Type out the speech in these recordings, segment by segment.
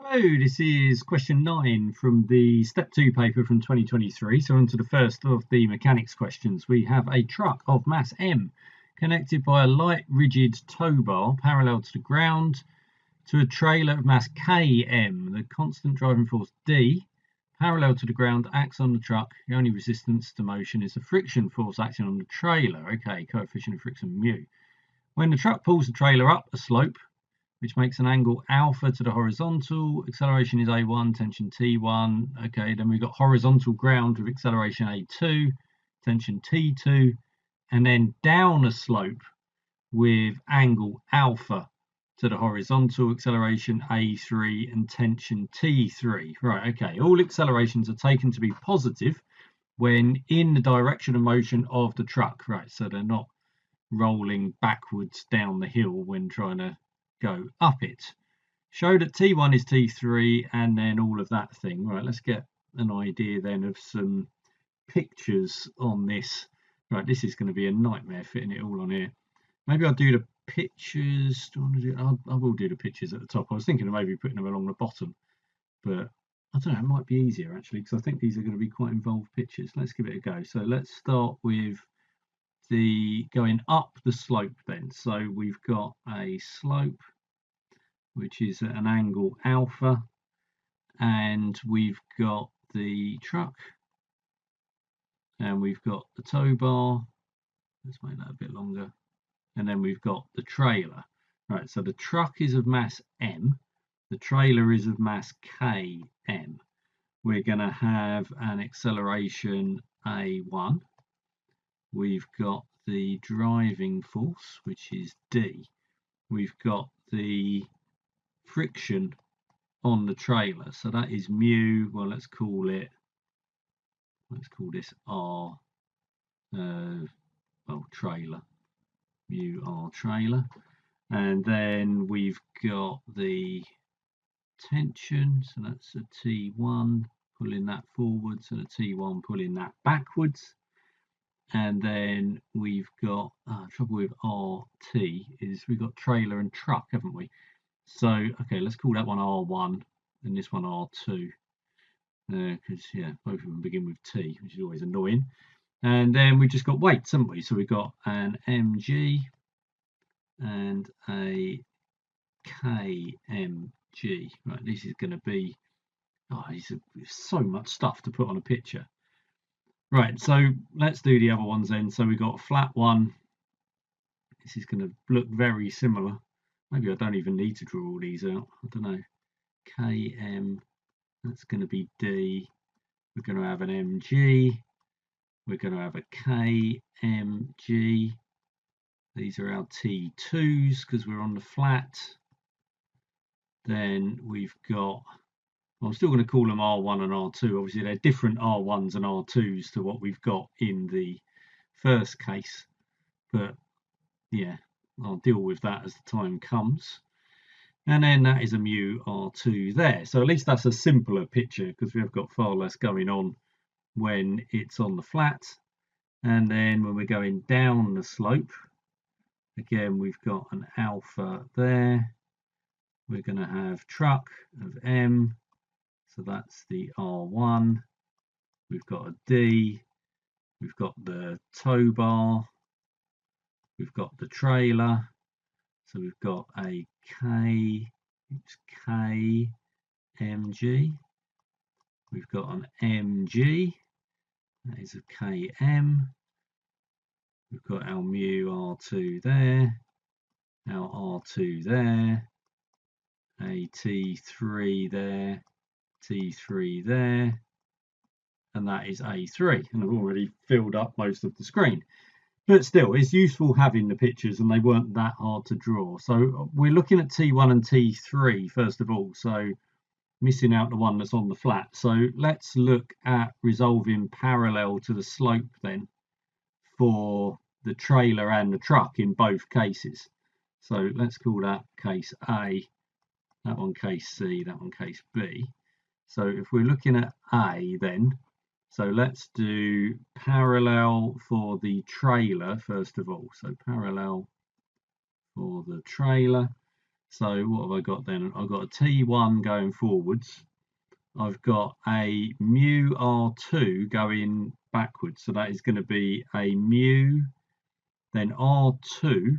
Hello, this is question 9 from the Step 2 paper from 2023. So on to the first of the mechanics questions. We have a truck of mass M connected by a light rigid tow bar parallel to the ground to a trailer of mass Km. The constant driving force D parallel to the ground acts on the truck. The only resistance to motion is the friction force acting on the trailer. Okay, coefficient of friction mu. When the truck pulls the trailer up a slope, which makes an angle alpha to the horizontal, acceleration is A1, tension T1. Okay, then we've got horizontal ground with acceleration A2, tension T2, and then down a slope with angle alpha to the horizontal, acceleration A3 and tension T3. Right, okay, all accelerations are taken to be positive when in the direction of motion of the truck. Right, so they're not rolling backwards down the hill when trying to go up it. Show that T1 is T3 and then all of that thing. Right, let's get an idea then of some pictures on this. Right, this is going to be a nightmare fitting it all on here. Maybe I'll do the pictures. Do I want to do? I will do the pictures at the top. I was thinking of maybe putting them along the bottom, but I don't know, it might be easier actually because I think these are going to be quite involved pictures. Let's give it a go. So let's start with the going up the slope then. So we've got a slope which is at an angle alpha, and we've got the truck, and we've got the tow bar. Let's make that a bit longer. And then we've got the trailer. Right, so the truck is of mass M, the trailer is of mass Km. We're going to have an acceleration A1. We've got the driving force, which is D. We've got the friction on the trailer, so that is mu. Well, let's call this R, trailer, mu R trailer. And then we've got the tension, so that's a T1 pulling that forwards and a T1 pulling that backwards. And then we've got trouble with RT is we've got trailer and truck, haven't we? So okay, let's call that one R1 and this one R2, because both of them begin with T, which is always annoying. And then we've just got weights, haven't we? So we've got an mg and a kmg. Right, this is going to be so much stuff to put on a picture. Right, so let's do the other ones then. So we've got a flat one. This is going to look very similar. Maybe I don't even need to draw all these out. I don't know. Km, that's going to be D. We're going to have an mg. We're going to have a kmg. These are our T2s because we're on the flat. Then we've got, I'm still going to call them R1 and R2. Obviously, they're different R1s and R2s to what we've got in the first case. But yeah, I'll deal with that as the time comes. And then that is a mu R2 there. So at least that's a simpler picture because we've got far less going on when it's on the flat. And then when we're going down the slope, again, we've got an alpha there. We're going to have truck of M. So that's the R1. We've got a D. We've got the tow bar. We've got the trailer. So we've got a K, it's KMG. We've got an MG, that is a KM. We've got our mu R2 there, our R2 there, a T3 there, T3 there, and that is A3. And I've already filled up most of the screen. But still, it's useful having the pictures and they weren't that hard to draw. So we're looking at T1 and T3 first of all. So missing out the one that's on the flat. So let's look at resolving parallel to the slope then for the trailer and the truck in both cases. So let's call that case A, that one case C, that one case B. So if we're looking at A then, so let's do parallel for the trailer first of all. So parallel for the trailer. So what have I got then? I've got a T1 going forwards. I've got a mu R2 going backwards. So that is going to be a mu, then R2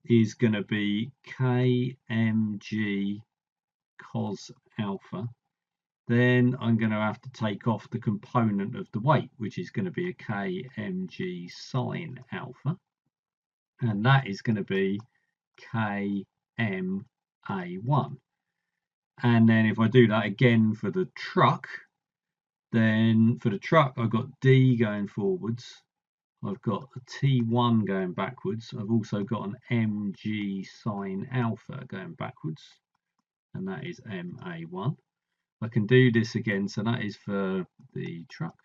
is going to be kmg cos alpha. Then I'm going to have to take off the component of the weight, which is going to be a kmg sine alpha. And that is going to be kma1. And then if I do that again for the truck, then for the truck, I've got D going forwards. I've got a T1 going backwards. I've also got an mg sine alpha going backwards, and that is ma1. I can do this again, so that is for the truck.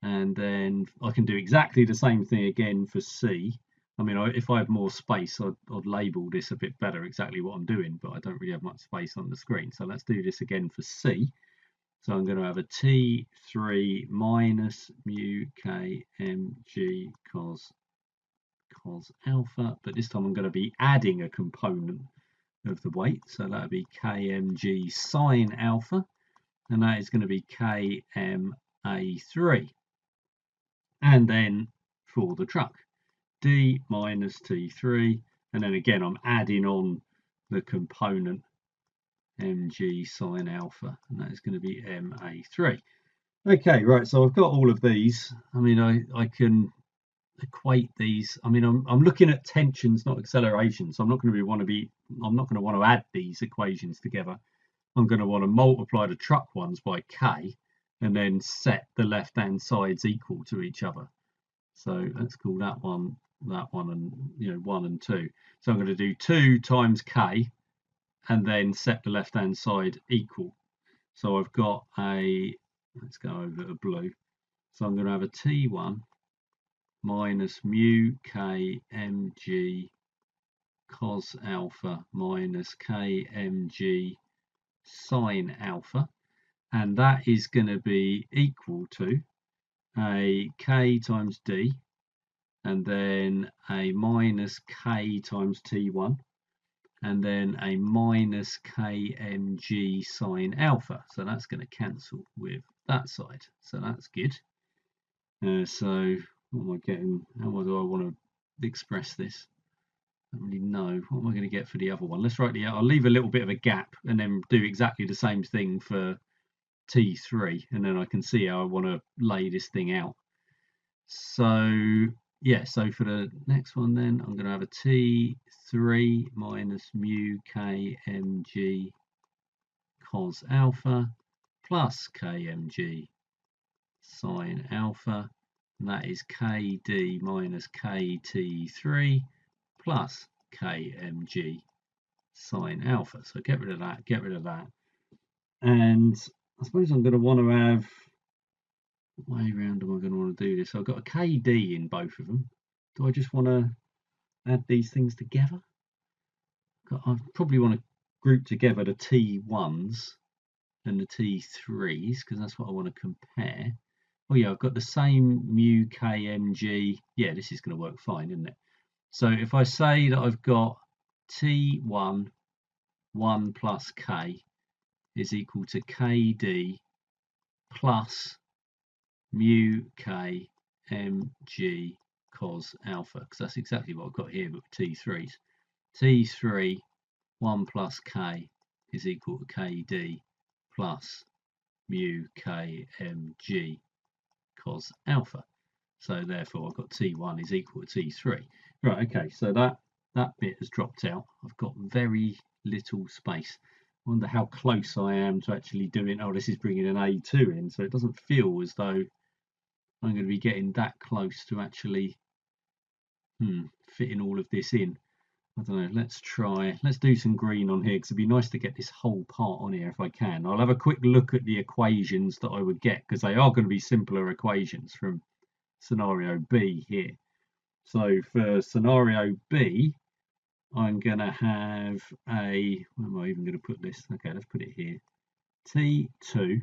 And then I can do exactly the same thing again for C. I mean, if I had more space, I'd label this a bit better exactly what I'm doing, but I don't really have much space on the screen. So let's do this again for C. So I'm going to have a T3 minus mu k mg cos alpha, but this time I'm going to be adding a component of the weight. So that would be kmg sine alpha, and that is going to be kma3. And then for the truck, D minus T3, and then again I'm adding on the component mg sine alpha, and that is going to be ma3. Okay, right, so I've got all of these. I mean, I can equate these. I mean, I'm looking at tensions, not acceleration, so I'm not going to want to add these equations together. I'm going to want to multiply the truck ones by k and then set the left hand sides equal to each other. So let's call that one, and 1 and 2. So I'm going to do 2 times k and then set the left hand side equal. So I've got let's go over to blue. So I'm going to have a T1 minus mu k mg cos alpha minus k mg sine alpha, and that is going to be equal to a k times d, and then a minus k times T1, and then a minus kmg sine alpha. So that's going to cancel with that side. So that's good. So what am I getting? How do I want to express this? I don't really know. What am I going to get for the other one? Let's write I'll leave a little bit of a gap and then do exactly the same thing for T3, and then I can see how I want to lay this thing out. So yeah, so for the next one then, I'm going to have a T3 minus mu kmg cos alpha plus kmg sine alpha, and that is kd minus kt3 plus kmg sine alpha. So get rid of that, and I suppose I'm going to want to have, what way around am I going to want to do this? So I've got a kd in both of them. Do I just want to add these things together? I probably want to group together the T1s and the T3s because that's what I want to compare. Oh yeah, I've got the same mu kmg. Yeah, this is going to work fine, isn't it? So if I say that I've got T1 1 plus k is equal to kd plus mu k mg cos alpha, because that's exactly what I've got here with T3s. T3 1 plus k is equal to kd plus mu k mg cos alpha. So therefore I've got T1 is equal to T3. Right, okay, so that bit has dropped out. I've got very little space. I wonder how close I am to actually doing, oh, this is bringing an A2 in, so it doesn't feel as though I'm going to be getting that close to actually fitting all of this in. I don't know, let's do some green on here because it'd be nice to get this whole part on here if I can. I'll have a quick look at the equations that I would get because they are going to be simpler equations from scenario B here. So for scenario B, I'm going to have a, where am I even going to put this? Okay, let's put it here. T2,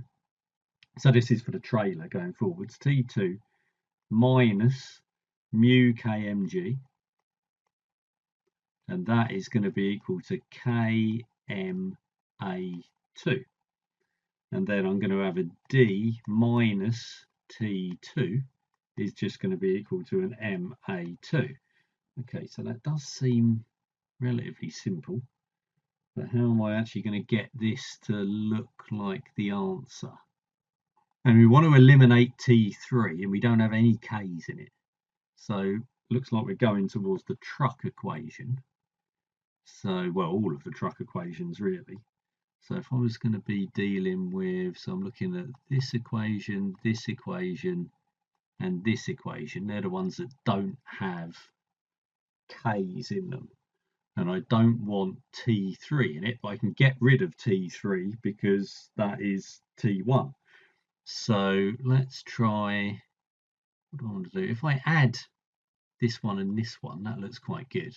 so this is for the trailer going forwards, T2 minus mu kmg, and that is going to be equal to kma2. And then I'm going to have a d minus t2 is just going to be equal to an ma2. Okay, so that does seem relatively simple, but how am I actually going to get this to look like the answer? And we want to eliminate T3, and we don't have any K's in it. So looks like we're going towards the truck equation. So, well, all of the truck equations really. So if I was going to be dealing with, so I'm looking at this equation, and this equation, they're the ones that don't have K's in them. And I don't want T3 in it, but I can get rid of T3 because that is T1. So let's try, what do I want to do? If I add this one and this one, that looks quite good.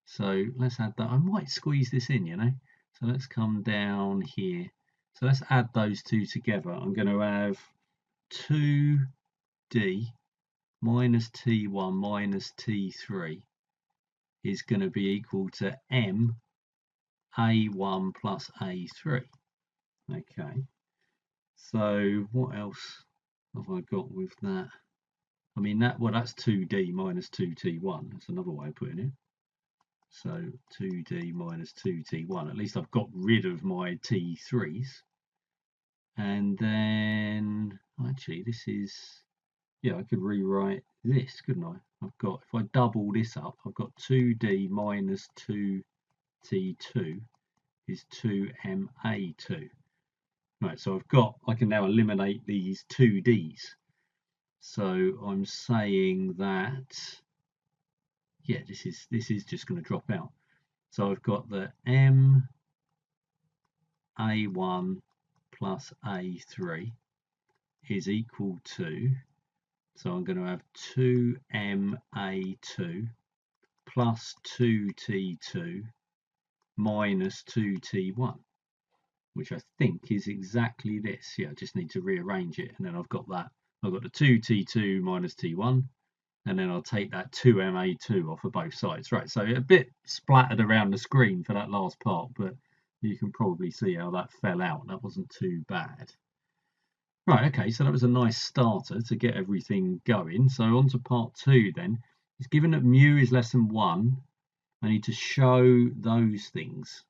So let's add that. I might squeeze this in, you know. So let's come down here. So let's add those two together. I'm going to have 2d minus t1 minus t3 is going to be equal to m a1 plus a3. Okay. So what else have I got with that? I mean, that's 2d minus 2t1. That's another way of putting it. So 2d minus 2t1. At least I've got rid of my t3s. And then, actually, this is, yeah, I could rewrite this, couldn't I? I've got, if I double this up, I've got 2d minus 2t2 is 2ma2. Right, so I can now eliminate these 2d's. So I'm saying that, yeah, this is just going to drop out. So I've got the m a1 plus a3 is equal to, so I'm going to have 2ma2 plus 2t2 minus 2t1, which I think is exactly this. Yeah, I just need to rearrange it, and then I've got that. I've got the 2t2 minus t1, and then I'll take that 2ma2 off of both sides. Right, so a bit splattered around the screen for that last part, but you can probably see how that fell out. That wasn't too bad. Right, okay, so that was a nice starter to get everything going. So on to part 2 then. It's given that mu is less than 1. I need to show those things.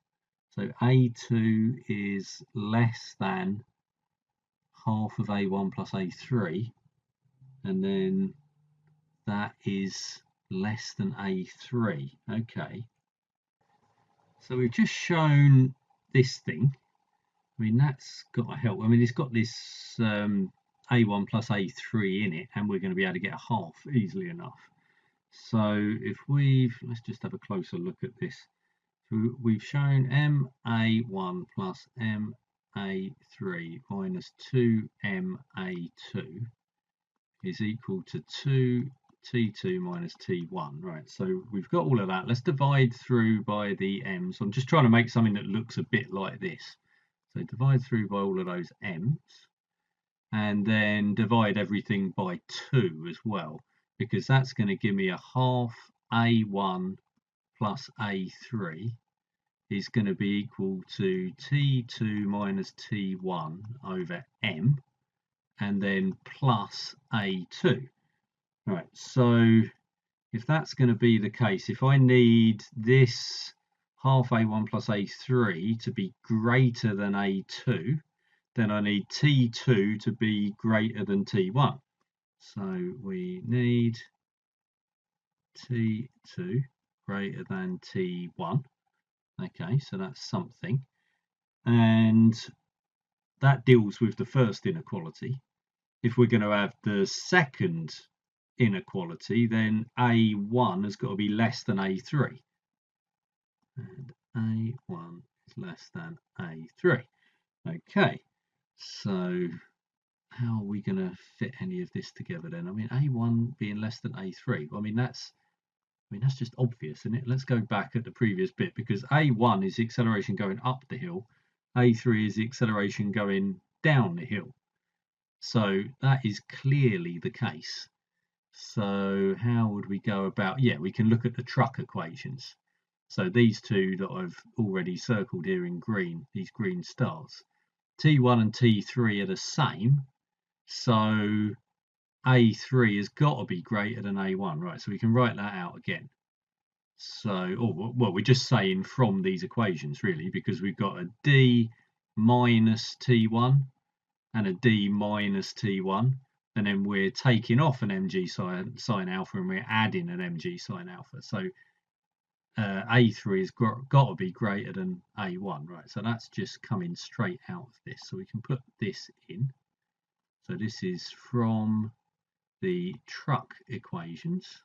So A2 is less than half of A1 plus A3, and then that is less than A3. Okay. So we've just shown this thing. I mean, that's got to help. I mean, it's got this A1 plus A3 in it, and we're going to be able to get a half easily enough. So if let's just have a closer look at this. So we've shown MA1 plus MA3 minus 2MA2 is equal to 2T2 minus T1. Right, so we've got all of that. Let's divide through by the M's. I'm just trying to make something that looks a bit like this. So divide through by all of those M's, and then divide everything by 2 as well, because that's going to give me a half A1 plus A3 is going to be equal to T2 minus T1 over M, and then plus A2. Right, so if that's going to be the case, if I need this half A1 plus A3 to be greater than A2, then I need T2 to be greater than T1. So we need T2 greater than T1. Okay, so that's something. And that deals with the first inequality. If we're going to have the second inequality, then A1 has got to be less than A3. And A1 is less than A3. Okay, so how are we going to fit any of this together then? I mean, A1 being less than A3, I mean, that's just obvious, isn't it? Let's go back at the previous bit, because A1 is the acceleration going up the hill, A3 is the acceleration going down the hill. So that is clearly the case. So how would we go about? Yeah, we can look at the truck equations. So these two that I've already circled here in green, these green stars, T1 and T3 are the same. So A3 has got to be greater than A1, right? So we can write that out again. So, well, we're just saying from these equations, really, because we've got a D minus T1 and a D minus T1, and then we're taking off an mg sine alpha and we're adding an mg sine alpha. So A3 has got to be greater than A1, right? So that's just coming straight out of this. So we can put this in. So this is from the truck equations.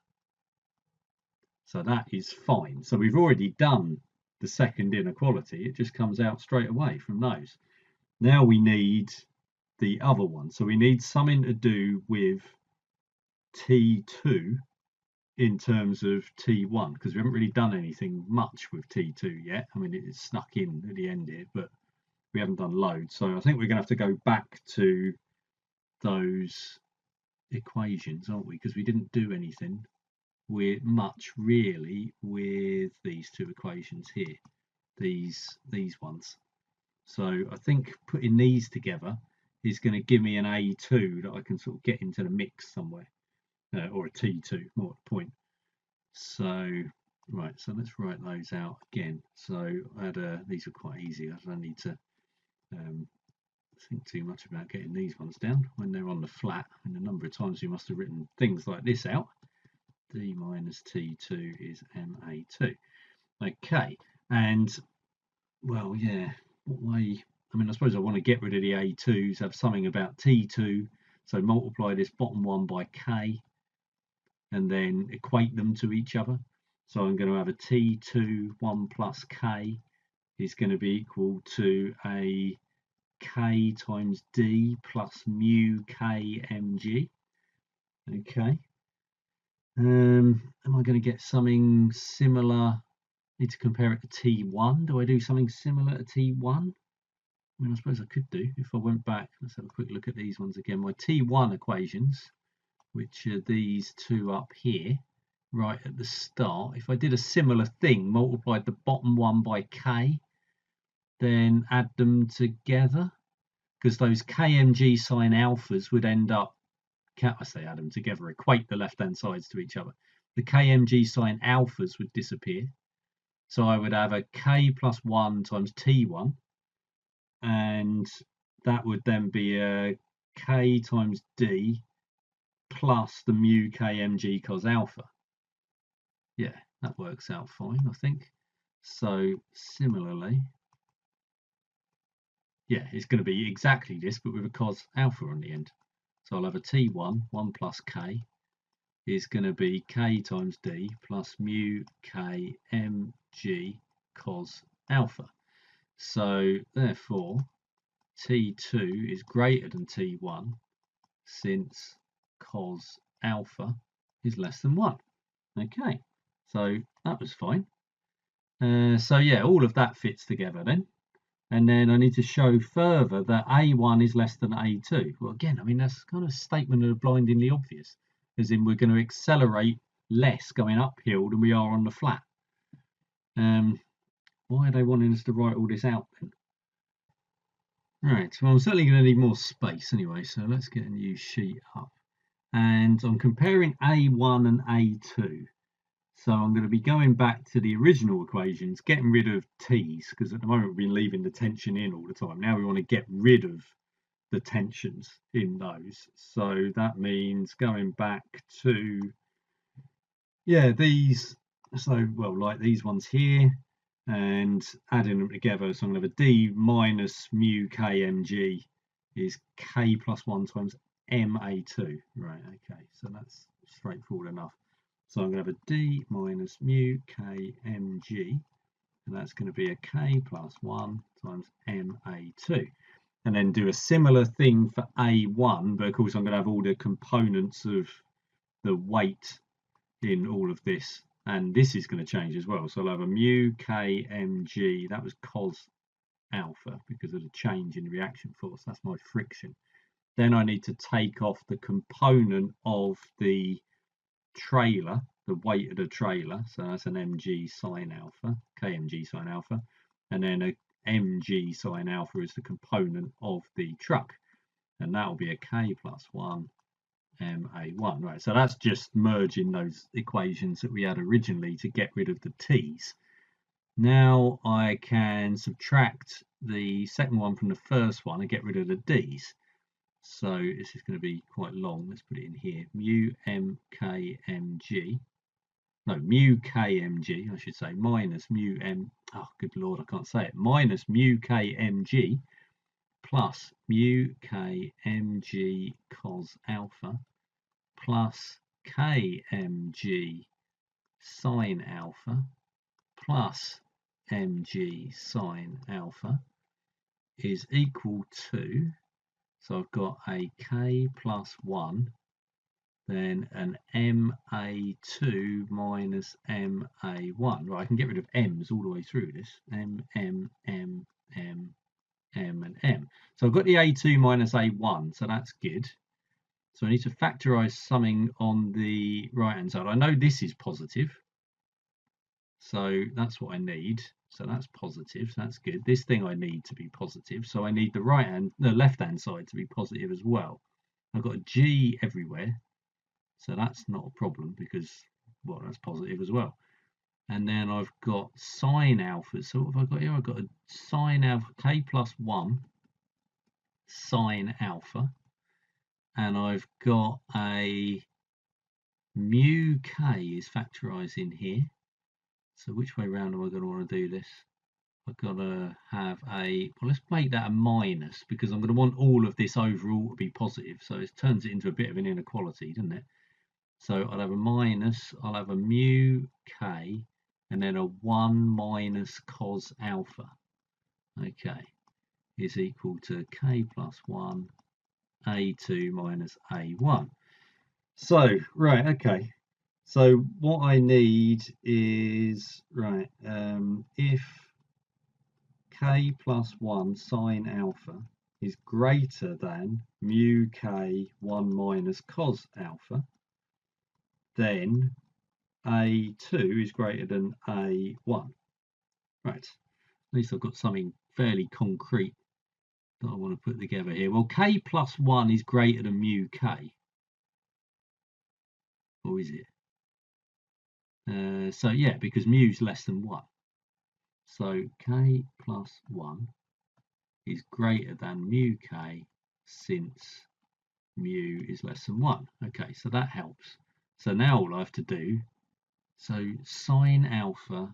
So that is fine. So we've already done the second inequality. It just comes out straight away from those. Now we need the other one. So we need something to do with T2 in terms of T1, because we haven't really done anything much with T2 yet. I mean, it's snuck in at the end here, but we haven't done loads. So I think we're going to have to go back to those equations, aren't we? Because we didn't do anything much really with these two equations here, these ones. So I think putting these together is going to give me an A2 that I can sort of get into the mix somewhere, or a T2, more at the point. So right, so let's write those out again. So these are quite easy. I don't need to think too much about getting these ones down when they're on the flat. And a number of times we must have written things like this out. D minus T2 is MA2. Okay, and well, yeah, what way? I mean, I suppose I want to get rid of the A2s, have something about T2, so multiply this bottom one by K, and then equate them to each other. So I'm going to have a T2 1 plus K is going to be equal to a K times D plus mu K mg. Okay. Am I going to get something similar? Need to compare it to T1. Do I do something similar to T1? I mean, I suppose I could do if I went back. Let's have a quick look at these ones again. My T1 equations, which are these two up here, right at the start. If I did a similar thing, multiplied the bottom one by K, then add them together, because those KMG sine alphas would end up, I say add them together, equate the left-hand sides to each other. The KMG sine alphas would disappear. So I would have a K plus 1 times T1, and that would then be a K times D plus the mu KMG cos alpha. Yeah, that works out fine, I think. So similarly, yeah, it's going to be exactly this, but with a cos alpha on the end. So I'll have a T1, 1 plus K, is going to be K times D plus mu K mg cos alpha. So therefore, T2 is greater than T1 since cos alpha is less than 1. Okay, so that was fine. So yeah, all of that fits together then. And then I need to show further that A1 is less than A2. Well, again, I mean, that's kind of a statement of the blindingly obvious, as in we're going to accelerate less going uphill than we are on the flat. Why are they wanting us to write all this out then? Right, well, I'm certainly going to need more space anyway, so let's get a new sheet up. And I'm comparing A1 and A2. So I'm going to be going back to the original equations, getting rid of t's, because at the moment we've been leaving the tension in all the time. Now we want to get rid of the tensions in those. So that means going back to, yeah, these, so, well, like these ones here, and adding them together. So I'm going to have a D minus mu KMG is K plus 1 times MA2. Right, okay, so that's straightforward enough. So I'm going to have a D minus mu K mg, and that's going to be a K plus 1 times MA2. And then do a similar thing for A1, but of course I'm going to have all the components of the weight in all of this. And this is going to change as well. So I'll have a mu K mg, that was cos alpha because of the change in the reaction force. That's my friction. Then I need to take off the component of the trailer, the weight of the trailer, so that's an mg sine alpha, kmg sine alpha, and then a mg sine alpha is the component of the truck, and that will be a k plus 1 ma1. Right, so that's just merging those equations that we had originally to get rid of the t's. Now I can subtract the second one from the first one and get rid of the d's. So this is going to be quite long. Let's put it in here. Mu mkmg, no, mu kmg, I should say, minus mu m, oh good lord, I can't say it, minus mu kmg plus mu kmg cos alpha plus kmg sine alpha plus mg sine alpha is equal to, so I've got a k plus 1, then an ma2 minus ma1. Right, I can get rid of m's all the way through this. M, and M. So I've got the a2 minus a1, so that's good. So I need to factorize something on the right-hand side. I know this is positive, so that's what I need. So that's positive, so that's good. This thing I need to be positive, so I need the left-hand side to be positive as well. I've got a g everywhere, so that's not a problem because, well, that's positive as well. And then I've got sine alpha. So what have I got here? I've got a sine alpha, k plus 1 sine alpha. And I've got a mu k is factorized in here. So which way round am I going to want to do this? I've got to have a, well, let's make that a minus because I'm going to want all of this overall to be positive. So it turns it into a bit of an inequality, doesn't it? So I'll have a minus, I'll have a mu k, and then a 1 minus cos alpha, okay, is equal to k plus 1 a2 minus a1. So, right, okay. So what I need is, right, if k plus 1 sine alpha is greater than mu k 1 minus cos alpha, then a2 is greater than a1. Right, at least I've got something fairly concrete that I want to put together here. Well, k plus 1 is greater than mu k. Or is it? So yeah, because mu is less than 1. So k plus 1 is greater than mu k since mu is less than 1. Okay, so that helps. So now all I have to do, so sine alpha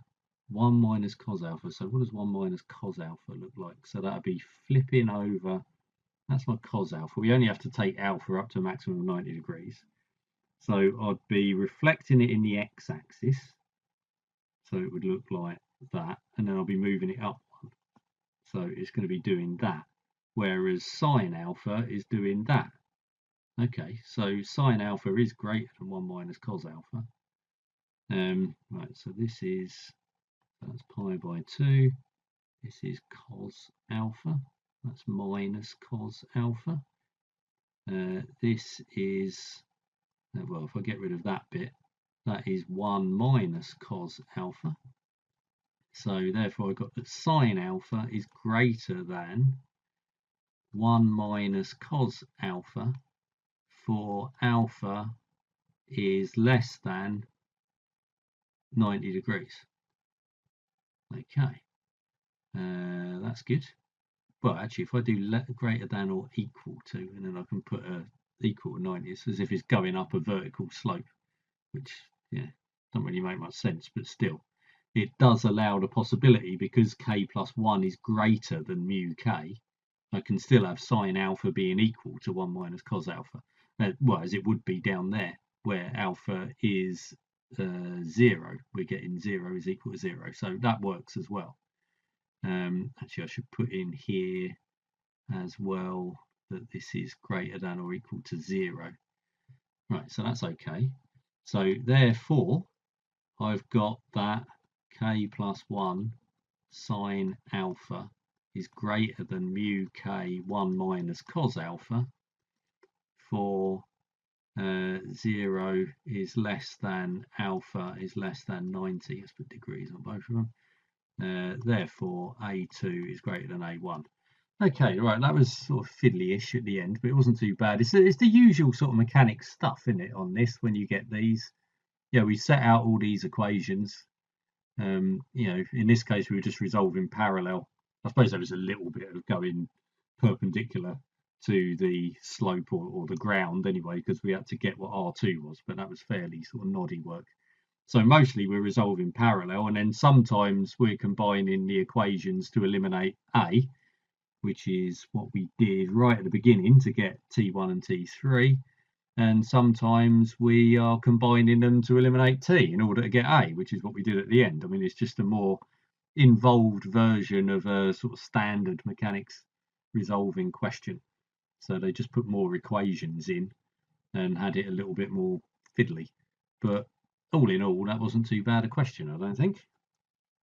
1 minus cos alpha. So what does 1 minus cos alpha look like? So that would be flipping over, that's my cos alpha. We only have to take alpha up to a maximum of 90 degrees. So I'd be reflecting it in the x-axis. So it would look like that. And then I'll be moving it up one. So it's going to be doing that. Whereas sine alpha is doing that. Okay, so sine alpha is greater than 1 minus cos alpha. Right, so this is, that's pi by 2. This is cos alpha. That's minus cos alpha. This is, well, if I get rid of that bit, that is 1 minus cos alpha. So therefore I've got that sine alpha is greater than 1 minus cos alpha for alpha is less than 90 degrees. Okay, that's good. Well, actually, if I do greater than or equal to, and then I can put a equal to 90, it's as if it's going up a vertical slope, which, yeah, doesn't really make much sense, but still, it does allow the possibility, because k plus 1 is greater than mu k, I can still have sine alpha being equal to 1 minus cos alpha, well, as it would be down there, where alpha is 0, we're getting 0 is equal to 0, so that works as well. Actually, I should put in here as well that this is greater than or equal to 0. Right, so that's okay. So therefore, I've got that k plus 1 sine alpha is greater than mu k 1 minus cos alpha for 0 is less than alpha is less than 90. Let's put degrees on both of them. Therefore, A2 is greater than A1. Okay, right, that was sort of fiddly-ish at the end, but it wasn't too bad. It's the usual sort of mechanics stuff, isn't it, on this when you get these? Yeah, we set out all these equations. You know, in this case, we were just resolving parallel. I suppose there was a little bit of going perpendicular to the slope or the ground anyway, because we had to get what R2 was, but that was fairly sort of noddy work. So mostly we're resolving parallel, and then sometimes we're combining the equations to eliminate A, which is what we did right at the beginning to get T1 and T3. And sometimes we are combining them to eliminate T in order to get A, which is what we did at the end. I mean, it's just a more involved version of a sort of standard mechanics resolving question. So they just put more equations in and had it a little bit more fiddly. But all in all, that wasn't too bad a question, I don't think.